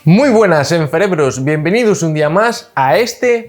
Muy buenas enferebros, bienvenidos un día más a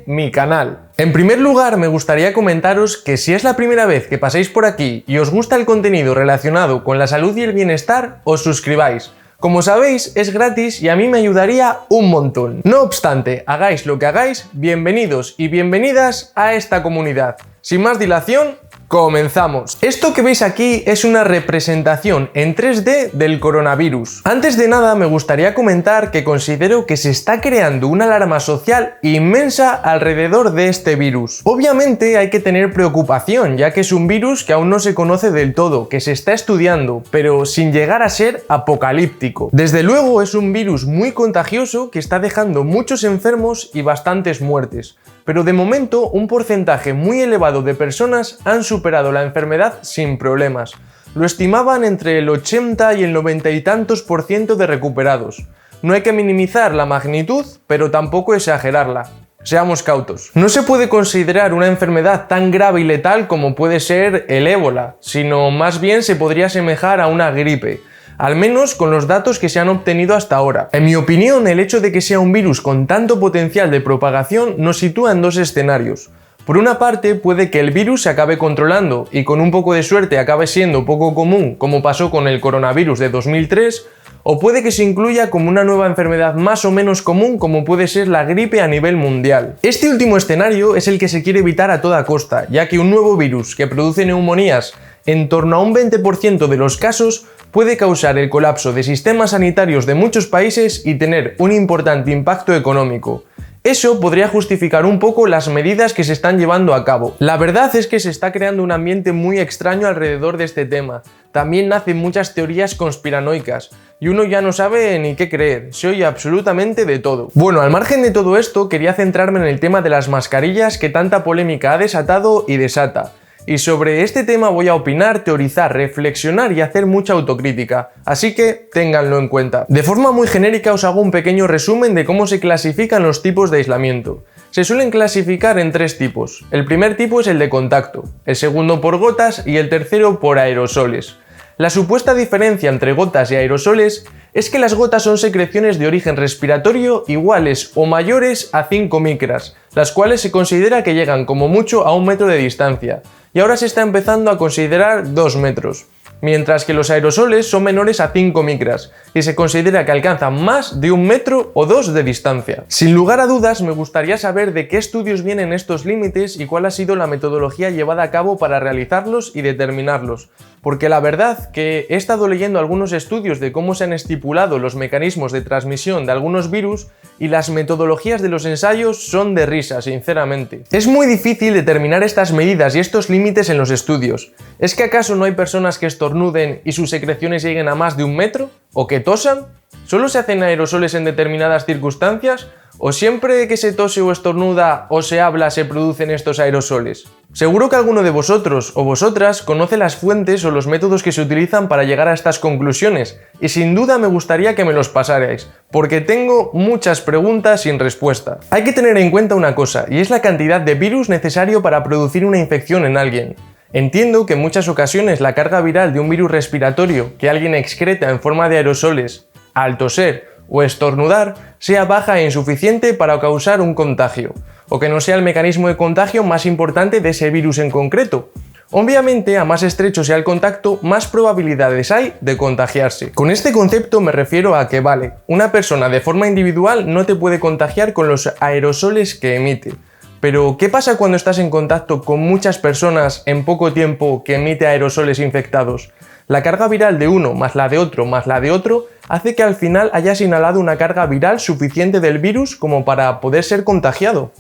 mi canal. En primer lugar me gustaría comentaros que si es la primera vez que pasáis por aquí y os gusta el contenido relacionado con la salud y el bienestar, os suscribáis. Como sabéis, es gratis y a mí me ayudaría un montón. No obstante, hagáis lo que hagáis, bienvenidos y bienvenidas a esta comunidad. Sin más dilación, comenzamos. Esto que veis aquí es una representación en 3D del coronavirus. Antes de nada me gustaría comentar que considero que se está creando una alarma social inmensa alrededor de este virus. Obviamente hay que tener preocupación, ya que es un virus que aún no se conoce del todo, que se está estudiando, pero sin llegar a ser apocalíptico. Desde luego es un virus muy contagioso que está dejando muchos enfermos y bastantes muertes. Pero de momento un porcentaje muy elevado de personas han superado la enfermedad sin problemas. Lo estimaban entre el 80 y el 90 y tantos % de recuperados. No hay que minimizar la magnitud, pero tampoco exagerarla. Seamos cautos. No se puede considerar una enfermedad tan grave y letal como puede ser el ébola, sino más bien se podría asemejar a una gripe. Al menos con los datos que se han obtenido hasta ahora. En mi opinión, el hecho de que sea un virus con tanto potencial de propagación nos sitúa en dos escenarios. Por una parte, puede que el virus se acabe controlando y con un poco de suerte acabe siendo poco común, como pasó con el coronavirus de 2003, o puede que se incluya como una nueva enfermedad más o menos común como puede ser la gripe a nivel mundial. Este último escenario es el que se quiere evitar a toda costa, ya que un nuevo virus que produce neumonías en torno a un 20% de los casos puede causar el colapso de sistemas sanitarios de muchos países y tener un importante impacto económico. Eso podría justificar un poco las medidas que se están llevando a cabo. La verdad es que se está creando un ambiente muy extraño alrededor de este tema. También nacen muchas teorías conspiranoicas y uno ya no sabe ni qué creer, se oye absolutamente de todo. Bueno, al margen de todo esto, quería centrarme en el tema de las mascarillas que tanta polémica ha desatado y desata. Y sobre este tema voy a opinar, teorizar, reflexionar y hacer mucha autocrítica, así que ténganlo en cuenta. De forma muy genérica os hago un pequeño resumen de cómo se clasifican los tipos de aislamiento. Se suelen clasificar en tres tipos. El primer tipo es el de contacto, el segundo por gotas y el tercero por aerosoles. La supuesta diferencia entre gotas y aerosoles es que las gotas son secreciones de origen respiratorio iguales o mayores a 5 micras, las cuales se considera que llegan como mucho a 1 metro de distancia, y ahora se está empezando a considerar 2 metros, mientras que los aerosoles son menores a 5 micras y se considera que alcanzan más de 1 metro o 2 de distancia. Sin lugar a dudas, me gustaría saber de qué estudios vienen estos límites y cuál ha sido la metodología llevada a cabo para realizarlos y determinarlos, porque la verdad que he estado leyendo algunos estudios de cómo se han estipulado los mecanismos de transmisión de algunos virus y las metodologías de los ensayos son de risa, sinceramente. Es muy difícil determinar estas medidas y estos límites en los estudios. ¿Es que acaso no hay personas que estornuden y sus secreciones lleguen a más de 1 metro? ¿O que tosan? ¿Solo se hacen aerosoles en determinadas circunstancias? ¿O siempre que se tose o estornuda o se habla se producen estos aerosoles? Seguro que alguno de vosotros o vosotras conoce las fuentes o los métodos que se utilizan para llegar a estas conclusiones y sin duda me gustaría que me los pasarais, porque tengo muchas preguntas sin respuesta. Hay que tener en cuenta una cosa, y es la cantidad de virus necesario para producir una infección en alguien. Entiendo que en muchas ocasiones la carga viral de un virus respiratorio que alguien excreta en forma de aerosoles al toser o estornudar sea baja e insuficiente para causar un contagio, o que no sea el mecanismo de contagio más importante de ese virus en concreto. Obviamente, a más estrecho sea el contacto, más probabilidades hay de contagiarse. Con este concepto me refiero a que vale, una persona de forma individual no te puede contagiar con los aerosoles que emite. Pero, ¿qué pasa cuando estás en contacto con muchas personas en poco tiempo que emite aerosoles infectados? La carga viral de uno más la de otro más la de otro hace que al final hayas inhalado una carga viral suficiente del virus como para poder ser contagiado.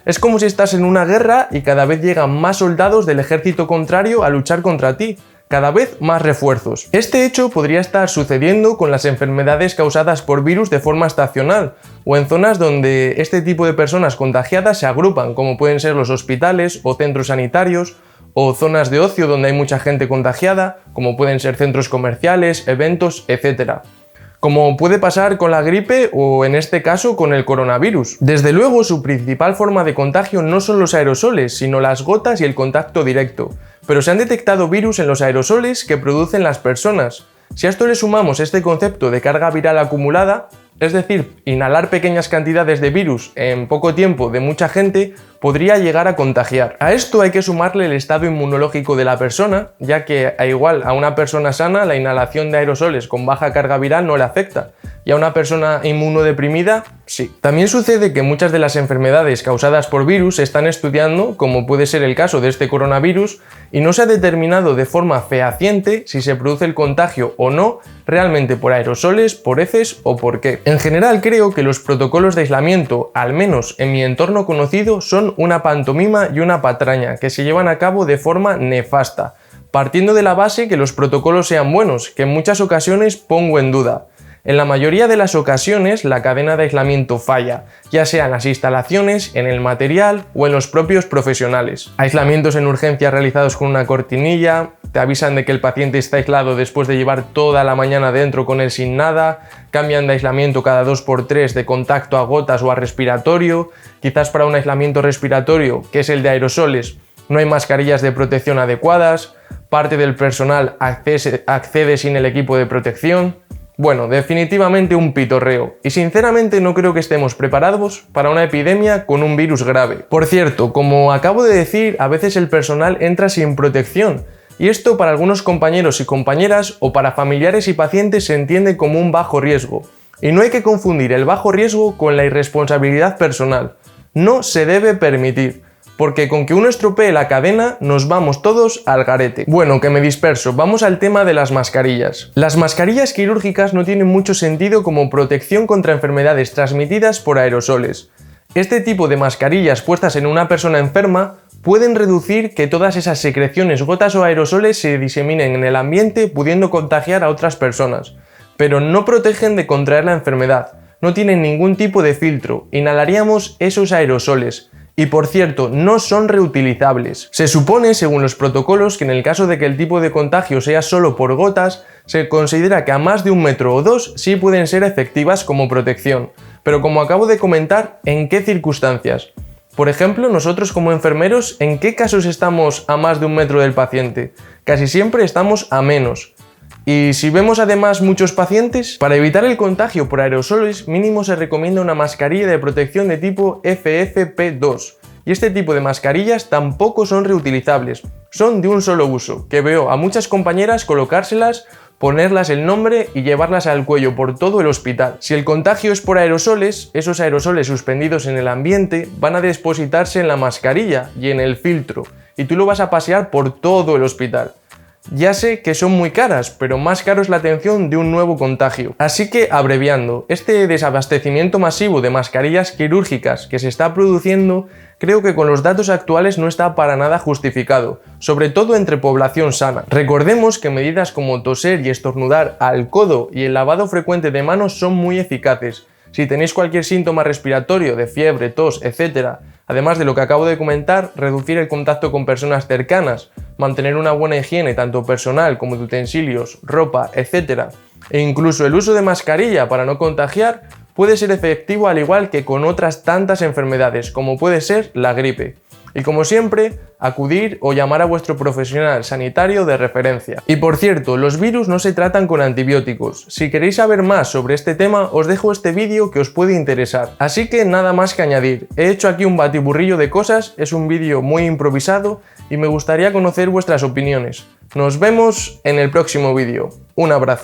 Es como si estás en una guerra y cada vez llegan más soldados del ejército contrario a luchar contra ti, cada vez más refuerzos. Este hecho podría estar sucediendo con las enfermedades causadas por virus de forma estacional o en zonas donde este tipo de personas contagiadas se agrupan, como pueden ser los hospitales o centros sanitarios, o zonas de ocio donde hay mucha gente contagiada, como pueden ser centros comerciales, eventos, etc. Como puede pasar con la gripe o en este caso con el coronavirus. Desde luego, su principal forma de contagio no son los aerosoles, sino las gotas y el contacto directo. Pero se han detectado virus en los aerosoles que producen las personas. Si a esto le sumamos este concepto de carga viral acumulada, es decir, inhalar pequeñas cantidades de virus en poco tiempo de mucha gente, podría llegar a contagiar. A esto hay que sumarle el estado inmunológico de la persona, ya que igual a una persona sana la inhalación de aerosoles con baja carga viral no le afecta, y a una persona inmunodeprimida sí. También sucede que muchas de las enfermedades causadas por virus se están estudiando, como puede ser el caso de este coronavirus, y no se ha determinado de forma fehaciente si se produce el contagio o no realmente por aerosoles, por heces o por qué. En general creo que los protocolos de aislamiento, al menos en mi entorno conocido, son una pantomima y una patraña que se llevan a cabo de forma nefasta, partiendo de la base que los protocolos sean buenos, que en muchas ocasiones pongo en duda. En la mayoría de las ocasiones la cadena de aislamiento falla, ya sea en las instalaciones, en el material o en los propios profesionales. Aislamientos en urgencias realizados con una cortinilla, te avisan de que el paciente está aislado después de llevar toda la mañana dentro con él sin nada, cambian de aislamiento cada 2×3 de contacto a gotas o a respiratorio, quizás para un aislamiento respiratorio, que es el de aerosoles, no hay mascarillas de protección adecuadas, parte del personal accede sin el equipo de protección. Bueno, definitivamente un pitorreo, y sinceramente no creo que estemos preparados para una epidemia con un virus grave. Por cierto, como acabo de decir, a veces el personal entra sin protección, y esto para algunos compañeros y compañeras o para familiares y pacientes se entiende como un bajo riesgo. Y no hay que confundir el bajo riesgo con la irresponsabilidad personal. No se debe permitir, porque con que uno estropee la cadena nos vamos todos al garete. Bueno, que me disperso, vamos al tema de las mascarillas. Las mascarillas quirúrgicas no tienen mucho sentido como protección contra enfermedades transmitidas por aerosoles. Este tipo de mascarillas puestas en una persona enferma pueden reducir que todas esas secreciones, gotas o aerosoles se diseminen en el ambiente pudiendo contagiar a otras personas, pero no protegen de contraer la enfermedad, no tienen ningún tipo de filtro, inhalaríamos esos aerosoles. Y por cierto, no son reutilizables. Se supone, según los protocolos, que en el caso de que el tipo de contagio sea solo por gotas, se considera que a más de 1 metro o 2 sí pueden ser efectivas como protección. Pero como acabo de comentar, ¿en qué circunstancias? Por ejemplo, nosotros como enfermeros, ¿en qué casos estamos a más de 1 metro del paciente? Casi siempre estamos a menos. Y si vemos además muchos pacientes, para evitar el contagio por aerosoles mínimo se recomienda una mascarilla de protección de tipo FFP2. Y este tipo de mascarillas tampoco son reutilizables, son de un solo uso, que veo a muchas compañeras colocárselas, ponerlas el nombre y llevarlas al cuello por todo el hospital. Si el contagio es por aerosoles, esos aerosoles suspendidos en el ambiente van a depositarse en la mascarilla y en el filtro, y tú lo vas a pasear por todo el hospital. Ya sé que son muy caras, pero más caro es la atención de un nuevo contagio. Así que, abreviando, este desabastecimiento masivo de mascarillas quirúrgicas que se está produciendo, creo que con los datos actuales no está para nada justificado, sobre todo entre población sana. Recordemos que medidas como toser y estornudar al codo y el lavado frecuente de manos son muy eficaces. Si tenéis cualquier síntoma respiratorio de fiebre, tos, etc., además de lo que acabo de comentar, reducir el contacto con personas cercanas, mantener una buena higiene tanto personal como de utensilios, ropa, etc., e incluso el uso de mascarilla para no contagiar puede ser efectivo al igual que con otras tantas enfermedades como puede ser la gripe. Y como siempre, acudir o llamar a vuestro profesional sanitario de referencia. Y por cierto, los virus no se tratan con antibióticos. Si queréis saber más sobre este tema, os dejo este vídeo que os puede interesar. Así que nada más que añadir. He hecho aquí un batiburrillo de cosas, es un vídeo muy improvisado y me gustaría conocer vuestras opiniones. Nos vemos en el próximo vídeo. Un abrazo.